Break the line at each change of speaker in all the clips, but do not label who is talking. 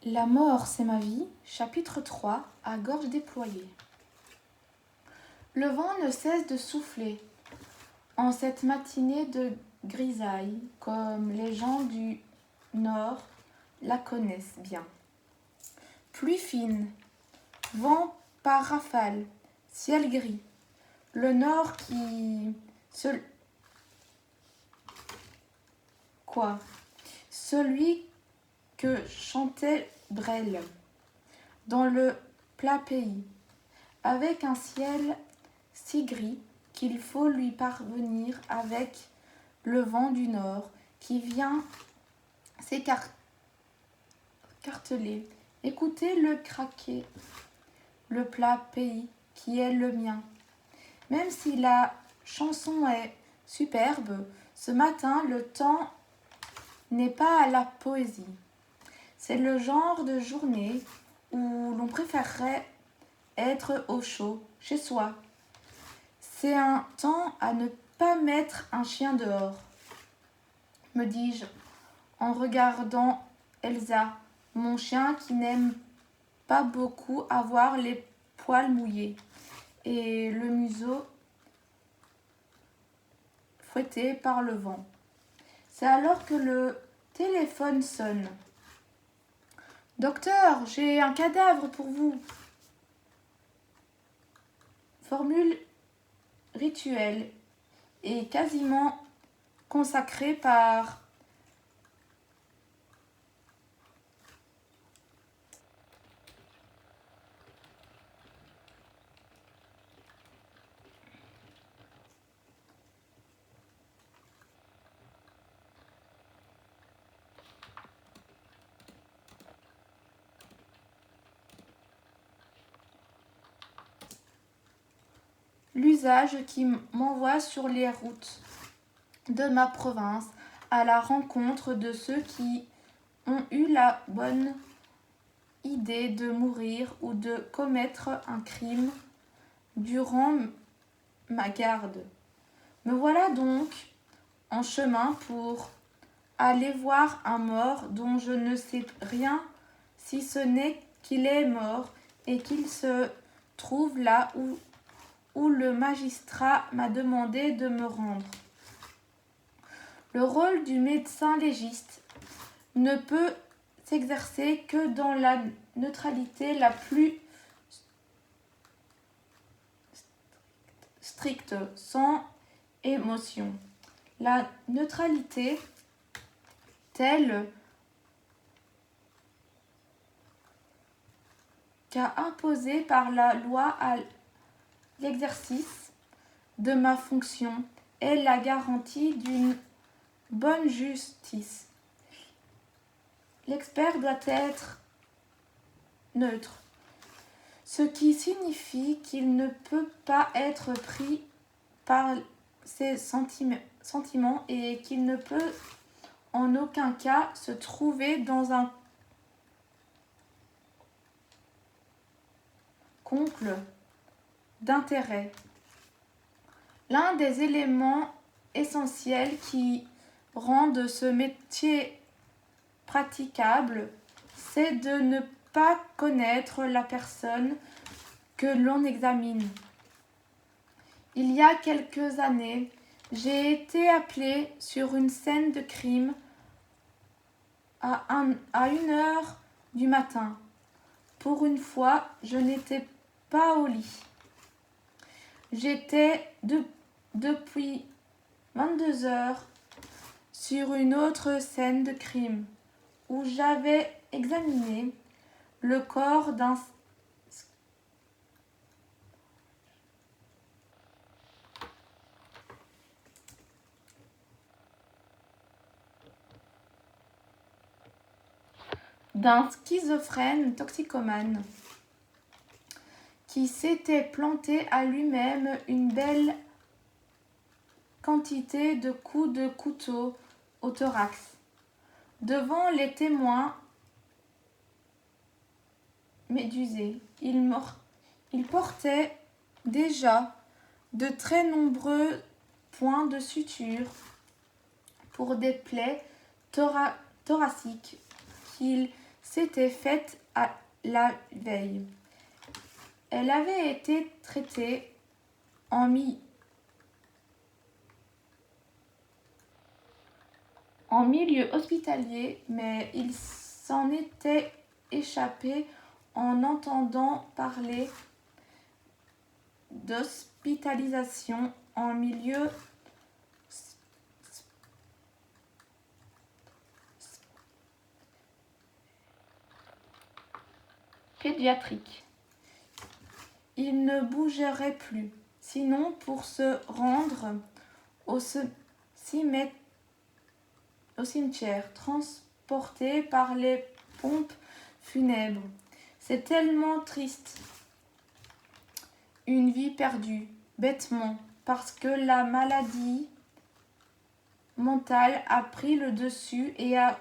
La mort, c'est ma vie, chapitre 3, à gorge déployée. Le vent ne cesse de souffler en cette matinée de grisaille, comme les gens du nord la connaissent bien. Pluie fine, vent par rafale, ciel gris, le nord qui celui que chantait Brel dans le plat pays, avec un ciel si gris qu'il faut lui parvenir avec le vent du nord qui vient s'écarteler. Écoutez-le craquer, le plat pays qui est le mien. Même si la chanson est superbe, ce matin le temps n'est pas à la poésie. C'est le genre de journée où l'on préférerait être au chaud, chez soi. C'est un temps à ne pas mettre un chien dehors, me dis-je, en regardant Elsa, mon chien qui n'aime pas beaucoup avoir les poils mouillés et le museau fouetté par le vent. C'est alors que le téléphone sonne. « Docteur, j'ai un cadavre pour vous. » Formule rituelle et quasiment consacrée par l'usage qui m'envoie sur les routes de ma province à la rencontre de ceux qui ont eu la bonne idée de mourir ou de commettre un crime durant ma garde. Me voilà donc en chemin pour aller voir un mort dont je ne sais rien si ce n'est qu'il est mort et qu'il se trouve là où le magistrat m'a demandé de me rendre. Le rôle du médecin légiste ne peut s'exercer que dans la neutralité la plus stricte, sans émotion. La neutralité telle qu'a imposée par la loi à l'exercice de ma fonction est la garantie d'une bonne justice. L'expert doit être neutre, ce qui signifie qu'il ne peut pas être pris par ses sentiments et qu'il ne peut en aucun cas se trouver dans un conflit d'intérêts. L'un des éléments essentiels qui rendent ce métier praticable, c'est de ne pas connaître la personne que l'on examine. Il y a quelques années, j'ai été appelée sur une scène de crime à 1h du matin. Pour une fois, je n'étais pas au lit. J'étais depuis 22h sur une autre scène de crime où j'avais examiné le corps d'un schizophrène toxicomane qui s'était planté à lui-même une belle quantité de coups de couteau au thorax. Devant les témoins médusés, il portait déjà de très nombreux points de suture pour des plaies thoraciques qu'il s'était faite à la veille. Elle avait été traitée en milieu hospitalier, mais il s'en était échappé en entendant parler d'hospitalisation en milieu pédiatrique. Il ne bougerait plus, sinon pour se rendre au cimetière, transporté par les pompes funèbres. C'est tellement triste. Une vie perdue, bêtement, parce que la maladie mentale a pris le dessus et a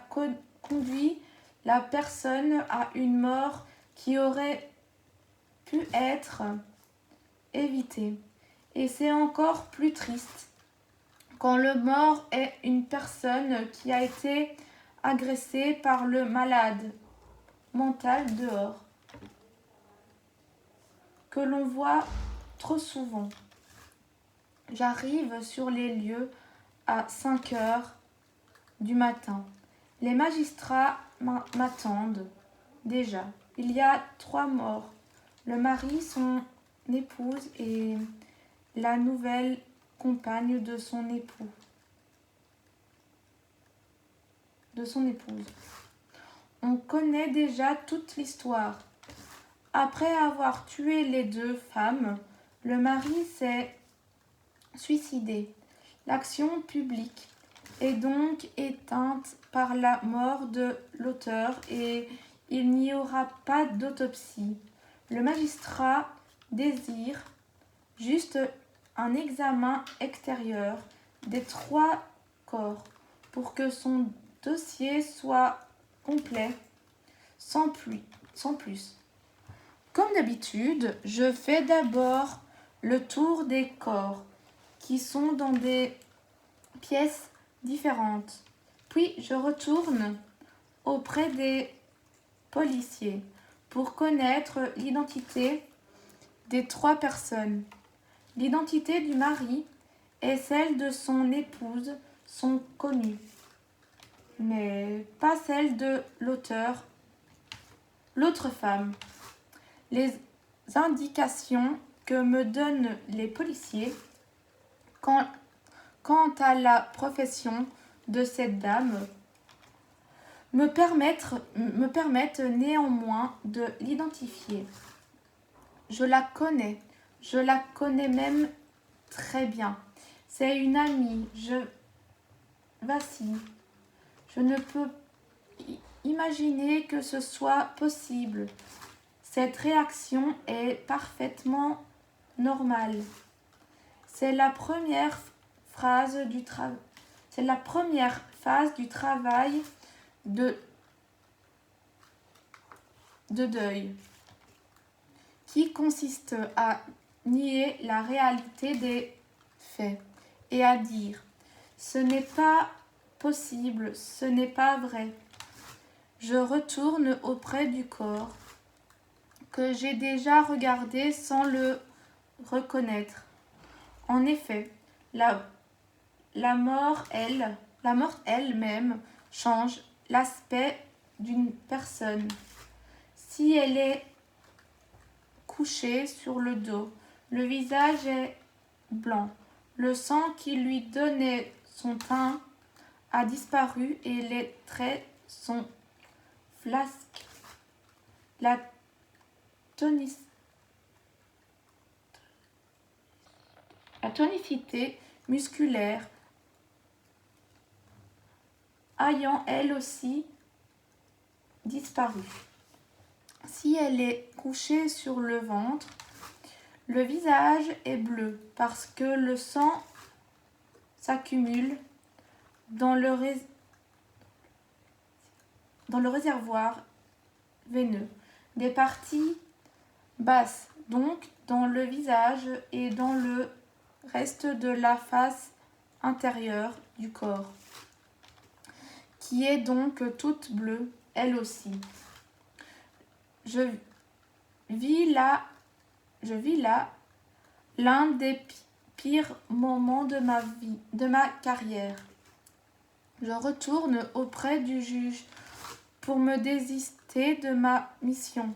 conduit la personne à une mort qui aurait pu être évitée. Et c'est encore plus triste quand le mort est une personne qui a été agressée par le malade mental dehors, que l'on voit trop souvent. J'arrive sur les lieux à 5 heures du matin. Les magistrats m'attendent déjà. Il y a 3 morts. Le mari, son épouse et la nouvelle compagne de son épouse. On connaît déjà toute l'histoire. Après avoir tué les 2 femmes, le mari s'est suicidé. L'action publique est donc éteinte par la mort de l'auteur et il n'y aura pas d'autopsie. Le magistrat désire juste un examen extérieur des 3 corps pour que son dossier soit complet, sans plus. Comme d'habitude, je fais d'abord le tour des corps qui sont dans des pièces différentes. Puis je retourne auprès des policiers pour connaître l'identité des 3 personnes. L'identité du mari et celle de son épouse sont connues, mais pas celle de l'autre femme. Les indications que me donnent les policiers quant à la profession de cette dame me permettent néanmoins de l'identifier. Je la connais même très bien. C'est une amie. Je vacille. Je ne peux imaginer que ce soit possible. Cette réaction est parfaitement normale. C'est la première phase du travail de deuil, qui consiste à nier la réalité des faits et à dire « ce n'est pas possible, ce n'est pas vrai ». Je retourne auprès du corps que j'ai déjà regardé sans le reconnaître. En effet, la mort elle-même change l'aspect d'une personne. Si elle est couchée sur le dos, le visage est blanc. Le sang qui lui donnait son teint a disparu et les traits sont flasques. La tonicité musculaire ayant elle aussi disparu. Si elle est couchée sur le ventre, le visage est bleu parce que le sang s'accumule dans le réservoir veineux des parties basses, donc dans le visage et dans le reste de la face intérieure du corps, qui est donc toute bleue, elle aussi. Je je vis là l'un des pires moments de ma vie, de ma carrière. Je retourne auprès du juge pour me désister de ma mission.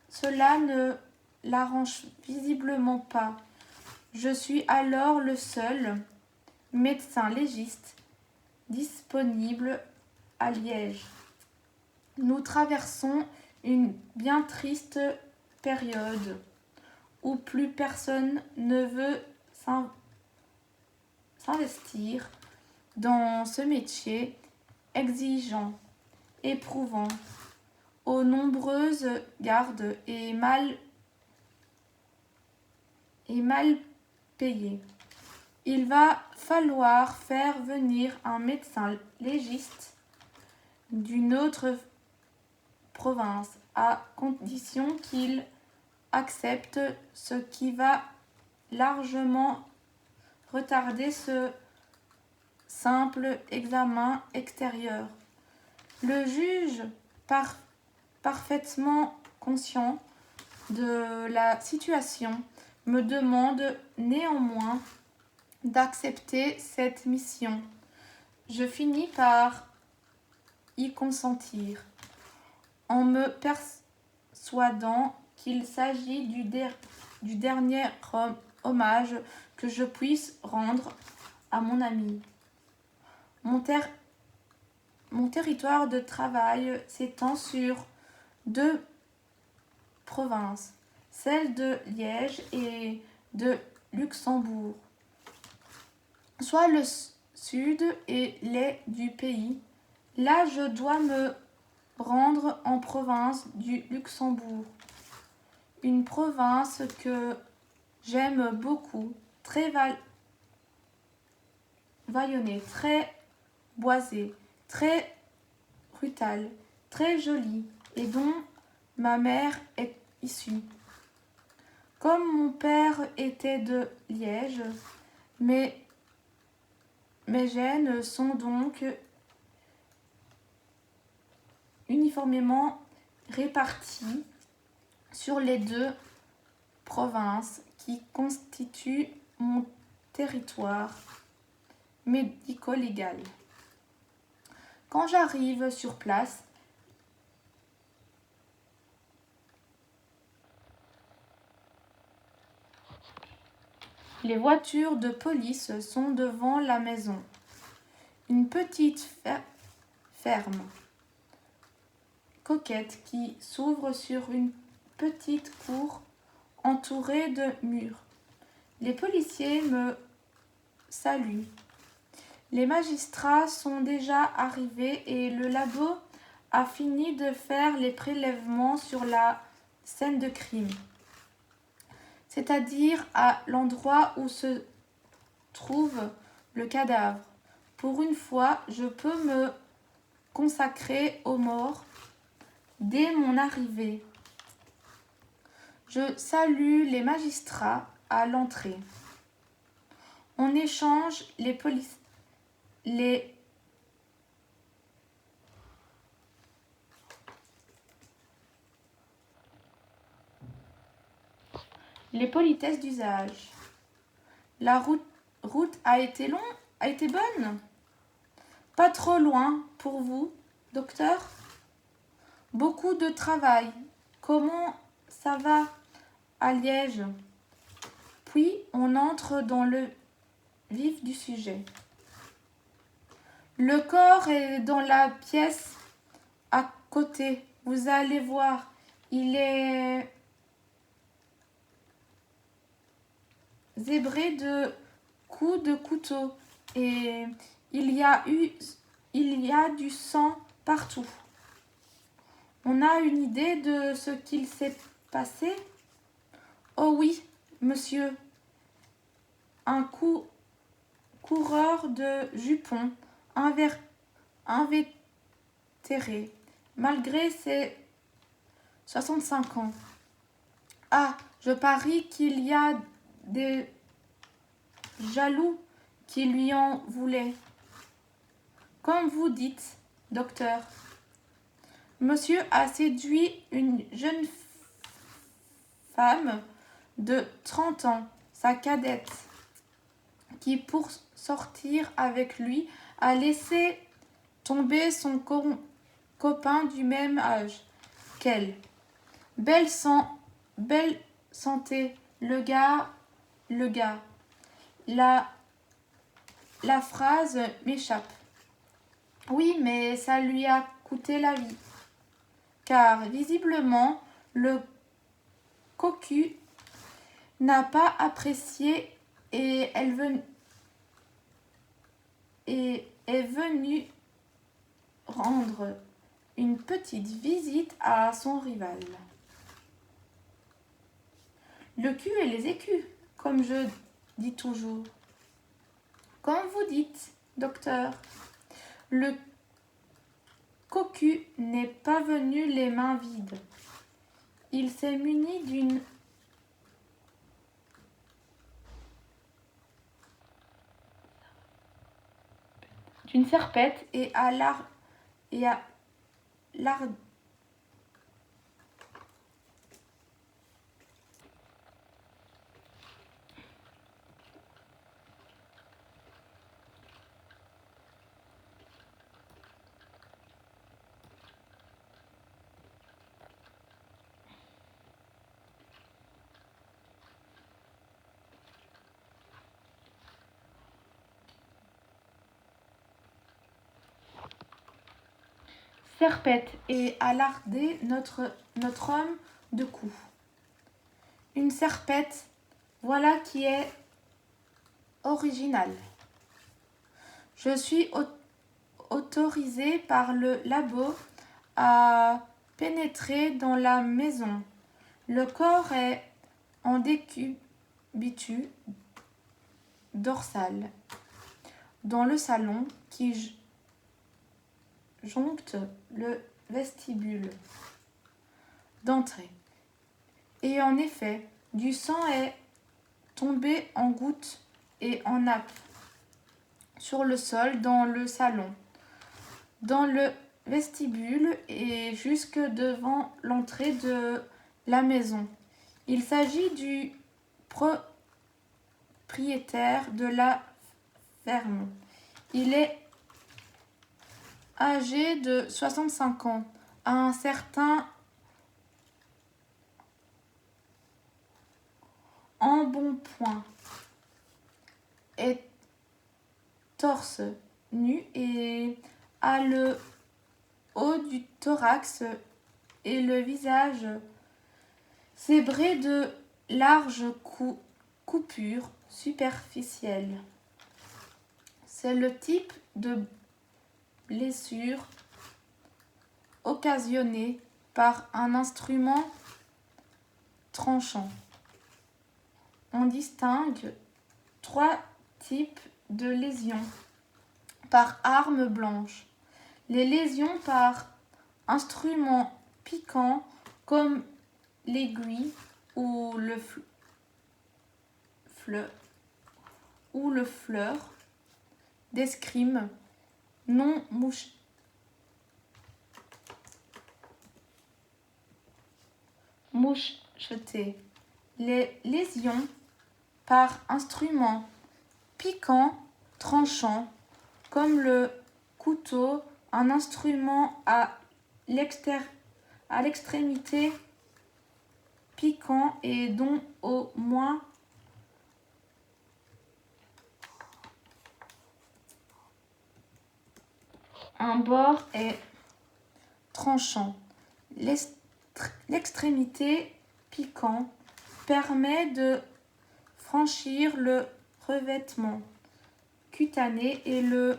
Cela ne l'arrange visiblement pas. Je suis alors le seul médecin légiste disponible à Liège. Nous traversons une bien triste période où plus personne ne veut s'investir dans ce métier exigeant, éprouvant, aux nombreuses gardes et mal payé. Il va falloir faire venir un médecin légiste d'une autre province, à condition qu'il accepte, ce qui va largement retarder ce simple examen extérieur. Le juge, parfaitement conscient de la situation, me demande néanmoins d'accepter cette mission. Je finis par y consentir, en me persuadant qu'il s'agit du dernier hommage que je puisse rendre à mon ami. Mon territoire de travail s'étend sur 2 provinces, celle de Liège et de Luxembourg, soit le sud et l'est du pays. Là, je dois me rendre en province du Luxembourg, une province que j'aime beaucoup, très vallonnée, très boisée, très brutale, très jolie, et dont ma mère est issue. Comme mon père était de Liège, mes gènes sont donc uniformément répartis sur les 2 provinces qui constituent mon territoire médico-légal. Quand j'arrive sur place, les voitures de police sont devant la maison. Une petite ferme coquette qui s'ouvre sur une petite cour entourée de murs. Les policiers me saluent. Les magistrats sont déjà arrivés et le labo a fini de faire les prélèvements sur la scène de crime, c'est-à-dire à l'endroit où se trouve le cadavre. Pour une fois, je peux me consacrer aux morts dès mon arrivée. Je salue les magistrats à l'entrée. On échange les politesses d'usage. La route a été bonne? Pas trop loin pour vous, docteur? Beaucoup de travail. Comment ça va à Liège? Puis on entre dans le vif du sujet. Le corps est dans la pièce à côté. Vous allez voir, il est zébré de coups de couteau et il y a du sang partout. On a une idée de ce qu'il s'est passé? Oh oui, monsieur. Un coureur de jupons invétéré, malgré ses 65 ans. Ah, je parie qu'il y a des jaloux qui lui en voulaient. Comme vous dites, docteur. Monsieur a séduit une jeune femme de 30 ans, sa cadette, qui pour sortir avec lui a laissé tomber son copain du même âge qu'elle. Belle santé, le gars. La phrase m'échappe. Oui, mais ça lui a coûté la vie. Car visiblement, le cocu n'a pas apprécié et est venu rendre une petite visite à son rival. Le cul et les écus, comme je dis toujours. Comme vous dites, docteur, le cocu n'est pas venu les mains vides. Il s'est muni d'une serpette et à serpette et à larder notre homme de cou. Une serpette, voilà qui est original. Je suis autorisée par le labo à pénétrer dans la maison. Le corps est en décubitus dorsal dans le salon qui joncte le vestibule d'entrée. Et en effet, du sang est tombé en gouttes et en nappes sur le sol dans le salon, dans le vestibule et jusque devant l'entrée de la maison. Il s'agit du propriétaire de la ferme. Il est âgé de 65 ans, à un certain embonpoint, est torse nu et a le haut du thorax et le visage zébré de larges coupures superficielles. C'est le type de blessure occasionnée par un instrument tranchant. On distingue 3 types de lésions par arme blanche. Les lésions par instrument piquant comme l'aiguille ou le fleur d'escrime non mouchetée. Les lésions par instrument piquant tranchant comme le couteau, un instrument à l'extrémité piquant et dont au moins un bord est tranchant. L'extrémité piquant permet de franchir le revêtement cutané et le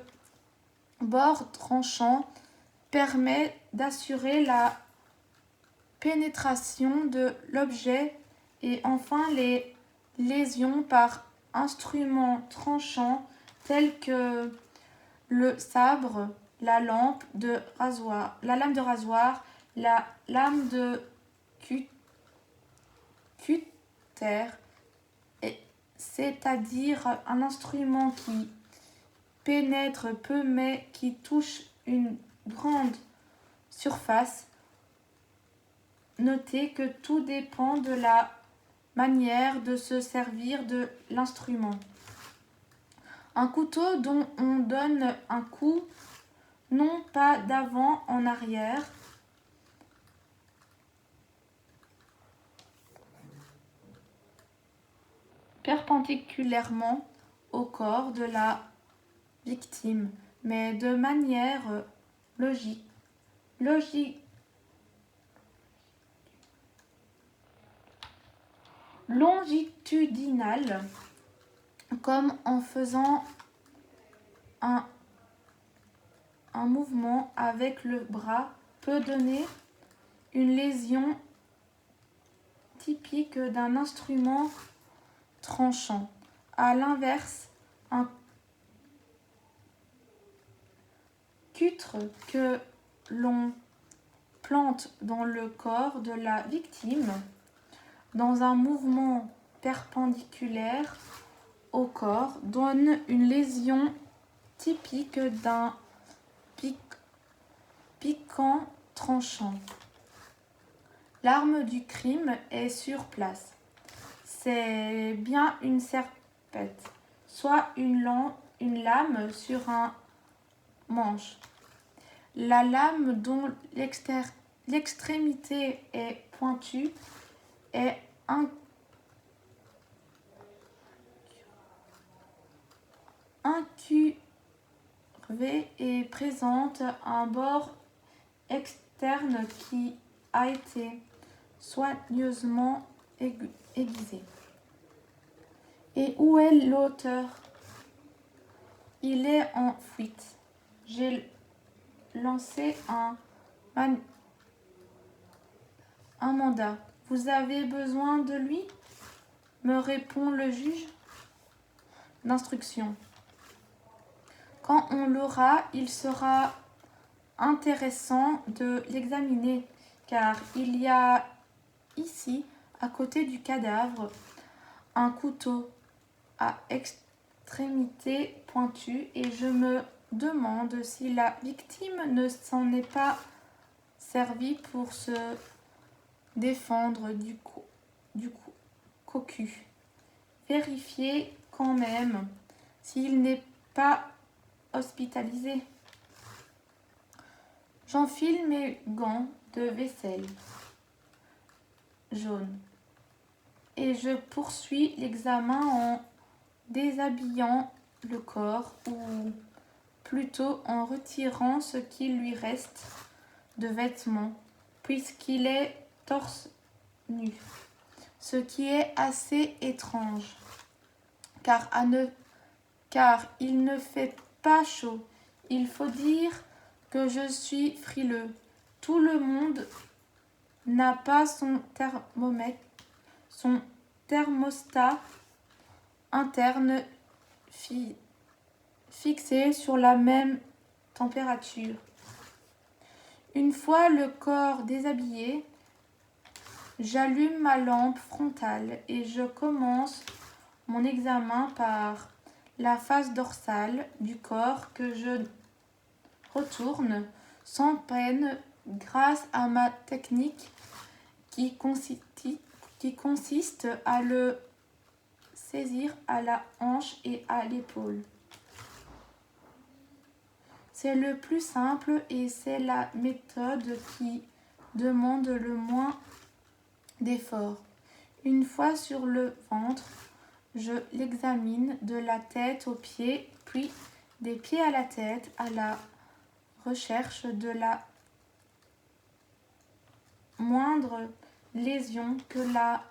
bord tranchant permet d'assurer la pénétration de l'objet et enfin les lésions par instruments tranchants tels que le sabre, la lame de rasoir, la lame de cutter, c'est-à-dire un instrument qui pénètre peu mais qui touche une grande surface. Notez que tout dépend de la manière de se servir de l'instrument. Un couteau dont on donne un coup, non pas d'avant en arrière, perpendiculairement au corps de la victime, mais de manière longitudinale, comme en faisant un mouvement avec le bras, peut donner une lésion typique d'un instrument tranchant. À l'inverse, un cutre que l'on plante dans le corps de la victime, dans un mouvement perpendiculaire au corps, donne une lésion typique d'un piquant tranchant. L'arme du crime est sur place. C'est bien une serpette, soit une lame sur un manche. La lame dont l'extrémité est pointue est incurvée et présente un bord externe qui a été soigneusement aiguisé. Et où est l'auteur? Il est en fuite. J'ai lancé un mandat. Vous avez besoin de lui? Me répond le juge d'instruction. Quand on l'aura, il sera intéressant de l'examiner, car il y a ici, à côté du cadavre, un couteau à extrémité pointue, et je me demande si la victime ne s'en est pas servie pour se défendre du cocu. Vérifiez quand même s'il n'est pas hospitalisé. J'enfile mes gants de vaisselle jaune et je poursuis l'examen en déshabillant le corps, ou plutôt en retirant ce qu'il lui reste de vêtements, puisqu'il est torse nu, ce qui est assez étrange, car il ne fait pas chaud. Il faut dire que je suis frileux. Tout le monde n'a pas son thermostat interne fixé sur la même température. Une fois le corps déshabillé, j'allume ma lampe frontale et je commence mon examen par la face dorsale du corps, que je retourne sans peine grâce à ma technique qui consiste à le saisir à la hanche et à l'épaule. C'est le plus simple et c'est la méthode qui demande le moins d'effort. Une fois sur le ventre, je l'examine de la tête aux pieds, puis des pieds à la tête, à la recherche de la moindre lésion, que la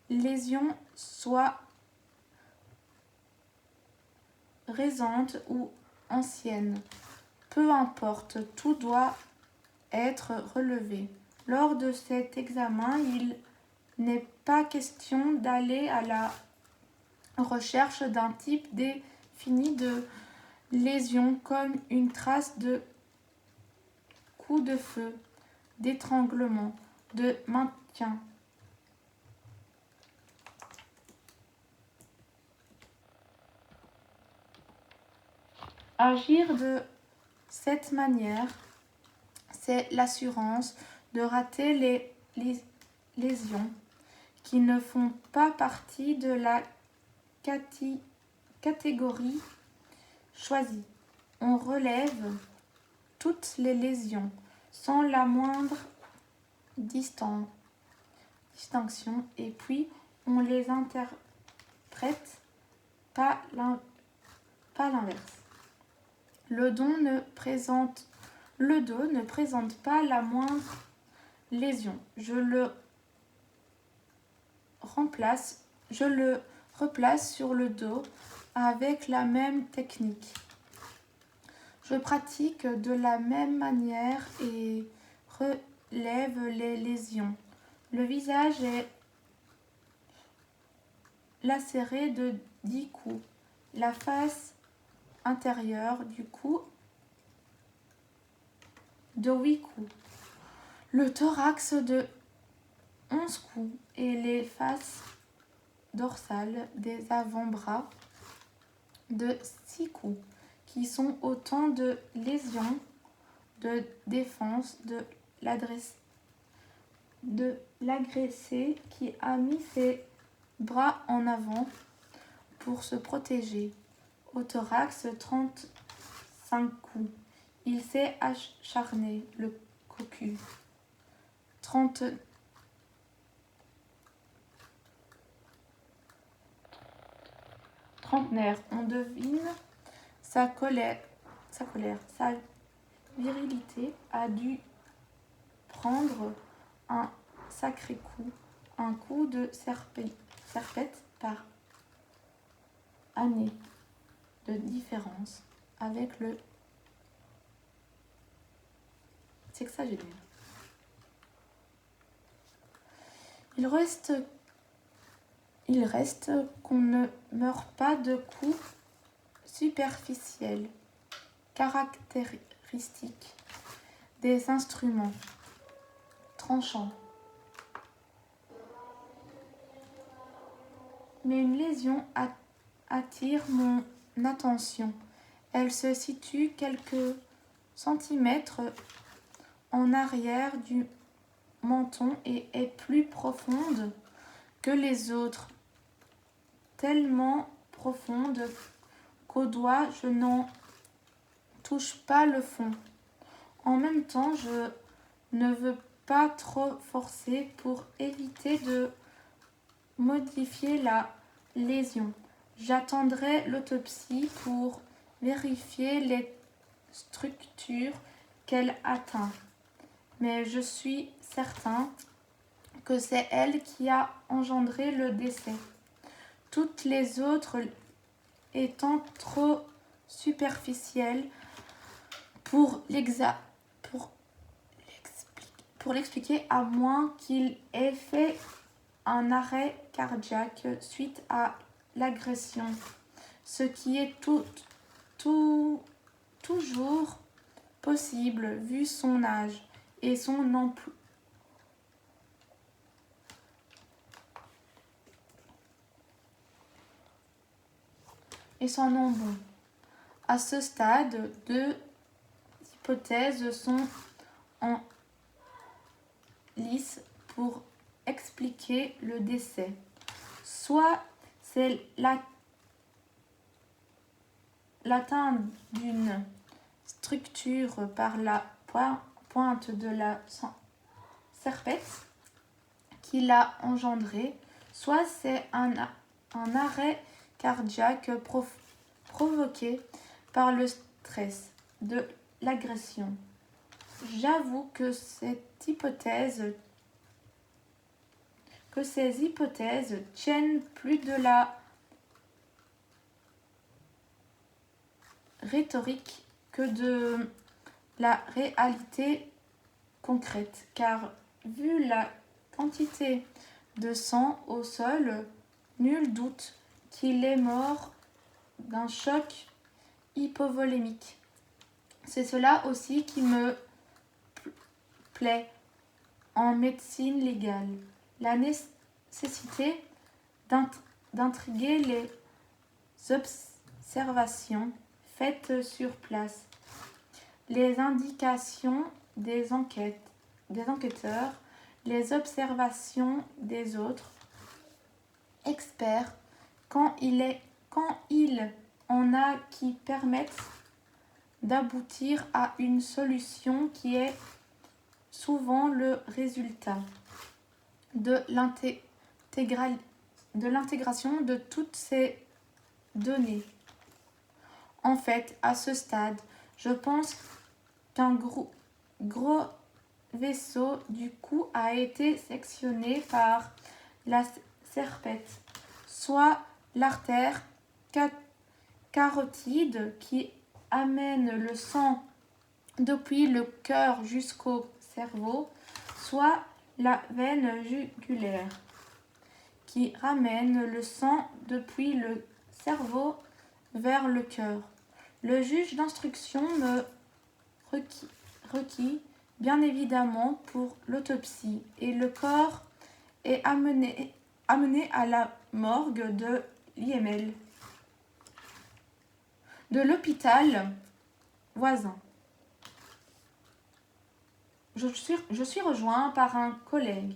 lésion soit récente ou ancienne. Peu importe, tout doit être relevé. Lors de cet examen, il n'est pas question d'aller à la recherche d'un type défini de lésion, comme une trace de coup de feu, d'étranglement, de maintien. Agir de cette manière, c'est l'assurance de rater les lésions qui ne font pas partie de la catégorie choisie. On relève toutes les lésions sans la moindre distinction et puis on les interprète, pas l'inverse. Le dos ne présente pas la moindre lésion. Je le replace sur le dos avec la même technique. Je pratique de la même manière et relève les lésions. Le visage est lacéré de 10 coups. La face intérieure du cou de 8 coups. Le thorax de 11 coups et les faces dorsales des avant-bras de 6 coups, qui sont autant de lésions de défense de l'agressé qui a mis ses bras en avant pour se protéger. Au thorax, 35 coups. Il s'est acharné, le cocu. Trentenaire, on devine sa colère, sa virilité a dû prendre un sacré coup, un coup de serpette par année de différence avec le sexagénaire. Il reste qu'on ne meurt pas de coups superficiels, caractéristiques des instruments tranchants. Mais une lésion attire mon attention. Elle se situe quelques centimètres en arrière du menton et est plus profonde que les autres, tellement profonde qu'au doigt je n'en touche pas le fond. En même temps, je ne veux pas trop forcer pour éviter de modifier la lésion. J'attendrai l'autopsie pour vérifier les structures qu'elle atteint. Mais je suis certain que c'est elle qui a engendré le décès. Toutes les autres étant trop superficielles pour l'expliquer, à moins qu'il ait fait un arrêt cardiaque suite à l'agression, ce qui est toujours possible vu son âge et son emploi. Et son nombre. À ce stade, deux hypothèses sont en lice pour expliquer le décès. Soit c'est l'atteinte d'une structure par la pointe de la serpette qui l'a engendré, soit c'est un arrêt cardiaque provoqué par le stress de l'agression. J'avoue que ces hypothèses tiennent plus de la rhétorique que de la réalité concrète, car vu la quantité de sang au sol, nul doute qu'il est mort d'un choc hypovolémique. C'est cela aussi qui me plaît en médecine légale, la nécessité d'intriguer les observations faites sur place. Les indications des enquêteurs, les observations des autres experts quand il en a qui permettent d'aboutir à une solution qui est souvent le résultat de l'intégration de toutes ces données. En fait, à ce stade, je pense qu'un gros vaisseau du coup a été sectionné par la serpette, soit l'artère carotide qui amène le sang depuis le cœur jusqu'au cerveau, soit la veine jugulaire qui ramène le sang depuis le cerveau vers le cœur. Le juge d'instruction me requit bien évidemment pour l'autopsie et le corps est amené à la morgue de l'IML, de l'hôpital voisin. Je suis rejoint par un collègue.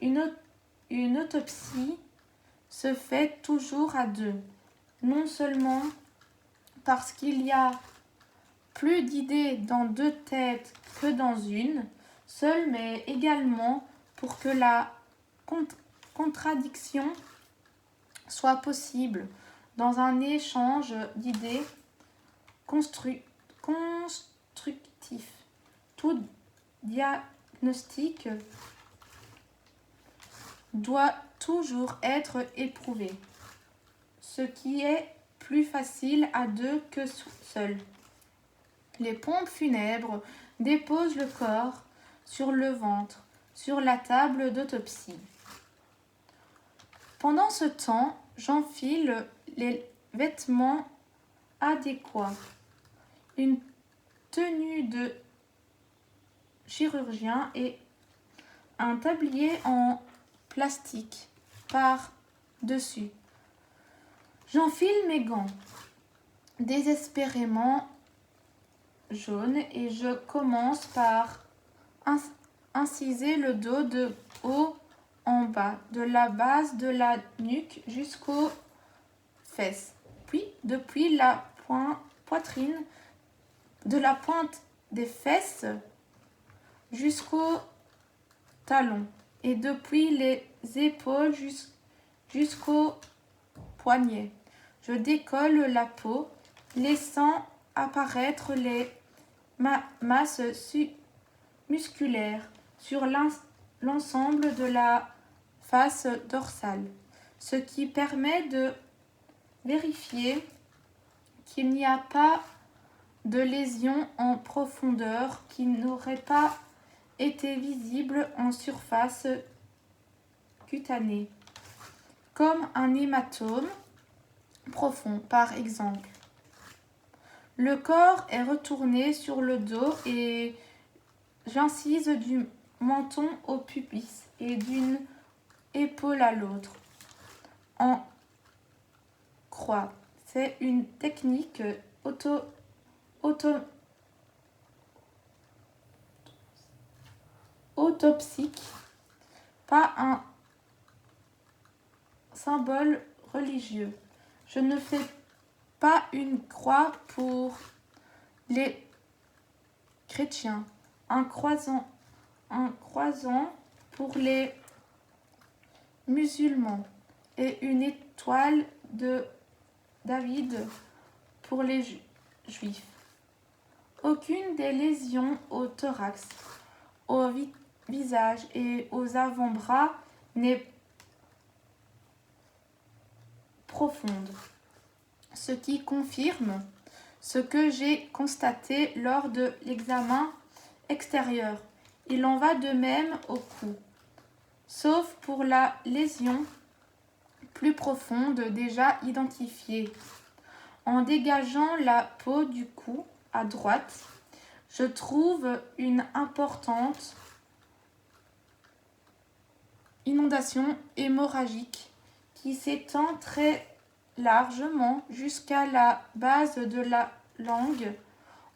Une autopsie se fait toujours à deux, non seulement parce qu'il y a plus d'idées dans deux têtes que dans une seule, mais également pour que la contradiction soit possible dans un échange d'idées constructif. Tout diagnostic doit toujours être éprouvé, ce qui est plus facile à deux que seul. Les pompes funèbres déposent le corps sur le ventre, sur la table d'autopsie. Pendant ce temps, j'enfile les vêtements adéquats, une tenue de chirurgien et un tablier en plastique par-dessus. J'enfile mes gants, désespérément jaunes, et je commence par inciser le dos de haut en bas, de la base de la nuque jusqu'aux fesses, puis depuis la poitrine, de la pointe des fesses jusqu'au talon, et depuis les épaules jusqu'aux poignets. Je décolle la peau, laissant apparaître les masses musculaires sur l'ensemble de la face dorsale, ce qui permet de vérifier qu'il n'y a pas de lésion en profondeur qui n'aurait pas été visible en surface cutanée, comme un hématome profond par exemple. Le corps est retourné sur le dos et j'incise du menton au pubis et d'une épaule à l'autre en croix. C'est une technique autopsique, pas un symbole religieux. Je ne fais pas une croix pour les chrétiens, un croissant pour les musulmans et une étoile de David pour les juifs. Aucune des lésions au thorax, au visage et aux avant-bras n'est profonde, ce qui confirme ce que j'ai constaté lors de l'examen extérieur. Il en va de même au cou, sauf pour la lésion plus profonde déjà identifiée. En dégageant la peau du cou à droite, je trouve une importante inondation hémorragique qui s'étend très largement jusqu'à la base de la langue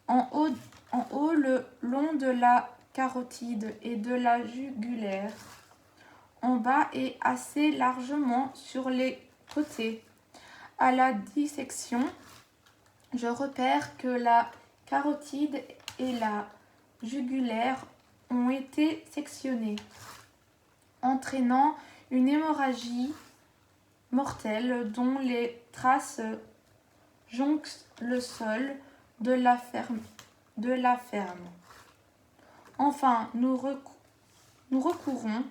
en haut en haut le long de la carotide et de la jugulaire, en bas et assez largement sur les côtés. À la dissection, je repère que la carotide et la jugulaire ont été sectionnées, entraînant une hémorragie mortelle dont les traces jonchent le sol de la ferme. Enfin, nous recourons.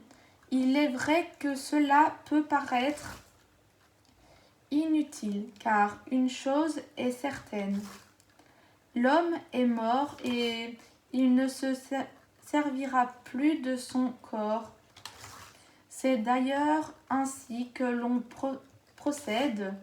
Il est vrai que cela peut paraître inutile, car une chose est certaine. L'homme est mort et il ne se servira plus de son corps. C'est d'ailleurs ainsi que l'on procède